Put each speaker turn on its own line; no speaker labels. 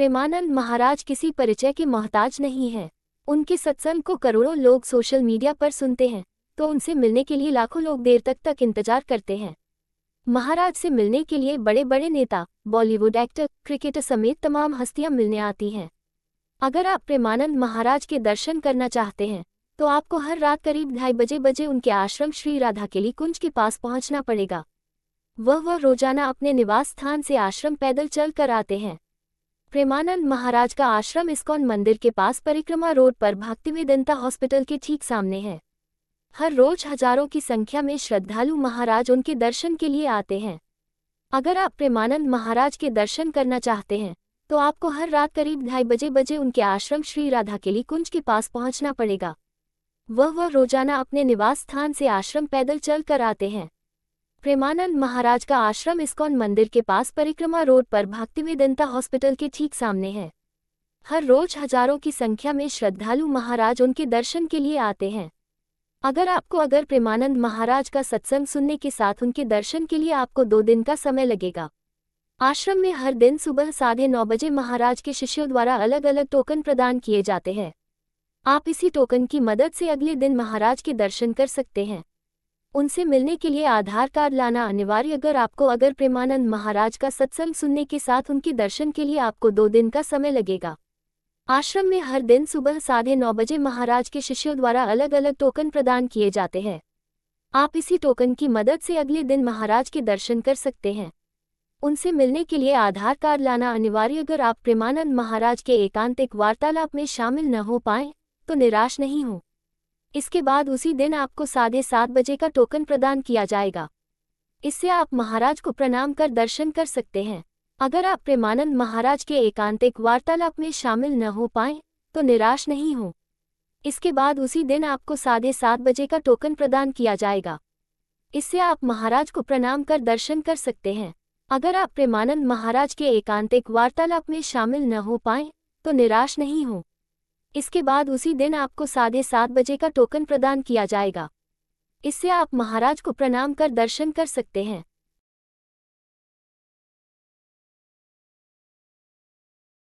प्रेमानंद महाराज किसी परिचय के मोहताज नहीं हैं। उनके सत्संग को करोड़ों लोग सोशल मीडिया पर सुनते हैं, तो उनसे मिलने के लिए लाखों लोग देर तक इंतजार करते हैं। महाराज से मिलने के लिए बड़े बड़े नेता, बॉलीवुड एक्टर, क्रिकेटर समेत तमाम हस्तियां मिलने आती हैं। अगर आप प्रेमानंद महाराज के दर्शन करना चाहते हैं, तो आपको हर रात करीब 2:30 बजे उनके आश्रम श्री राधा केली कुंज के पास पहुंचना पड़ेगा। वह रोजाना अपने निवास स्थान से आश्रम पैदल चल कर आते हैं। प्रेमानंद महाराज का आश्रम इस्कॉन मंदिर के पास परिक्रमा रोड पर भक्तिवेदांता हॉस्पिटल के ठीक सामने है। हर रोज हजारों की संख्या में श्रद्धालु महाराज उनके दर्शन के लिए आते हैं। अगर आप प्रेमानंद महाराज के दर्शन करना चाहते हैं, तो आपको हर रात करीब 2:30 बजे उनके आश्रम श्री राधा केली कुंज के पास पहुंचना पड़ेगा। वह रोजाना अपने निवास स्थान से आश्रम पैदल चल कर आते हैं। प्रेमानंद महाराज का आश्रम इस्कॉन मंदिर के पास परिक्रमा रोड पर भक्तिवेदांता हॉस्पिटल के ठीक सामने है। हर रोज हजारों की संख्या में श्रद्धालु महाराज उनके दर्शन के लिए आते हैं। अगर प्रेमानंद महाराज का सत्संग सुनने के साथ उनके दर्शन के लिए आपको 2 दिन का समय लगेगा। आश्रम में हर दिन सुबह 9:30 बजे महाराज के शिष्यों द्वारा अलग अलग टोकन प्रदान किए जाते हैं। आप इसी टोकन की मदद से अगले दिन महाराज के दर्शन कर सकते हैं। उनसे मिलने के लिए आधार कार्ड लाना अनिवार्य। अगर प्रेमानंद महाराज का सत्संग सुनने के साथ उनके दर्शन के लिए आपको 2 दिन का समय लगेगा। आश्रम में हर दिन सुबह 9:30 बजे महाराज के शिष्यों द्वारा अलग अलग टोकन प्रदान किए जाते हैं। आप इसी टोकन की मदद से अगले दिन महाराज के दर्शन कर सकते हैं। उनसे मिलने के लिए आधार कार्ड लाना अनिवार्य। अगर आप प्रेमानंद महाराज के एकांतिक वार्तालाप में शामिल न हो पाएं, तो निराश नहीं हो। इसके बाद उसी दिन आपको 7:30 बजे का टोकन प्रदान किया जाएगा। इससे आप महाराज को प्रणाम कर दर्शन कर सकते हैं। अगर आप प्रेमानंद महाराज के एकांतिक वार्तालाप में शामिल न हो पाएं, तो निराश नहीं हो। इसके बाद उसी दिन आपको 7:30 बजे का टोकन प्रदान किया जाएगा। इससे आप महाराज को प्रणाम कर दर्शन कर सकते हैं। अगर आप प्रेमानंद महाराज के एकांतिक वार्तालाप में शामिल न हो पाएं, तो निराश नहीं हो। इसके बाद उसी दिन आपको 7:30 बजे का टोकन प्रदान किया जाएगा। इससे आप महाराज को प्रणाम कर दर्शन कर सकते हैं।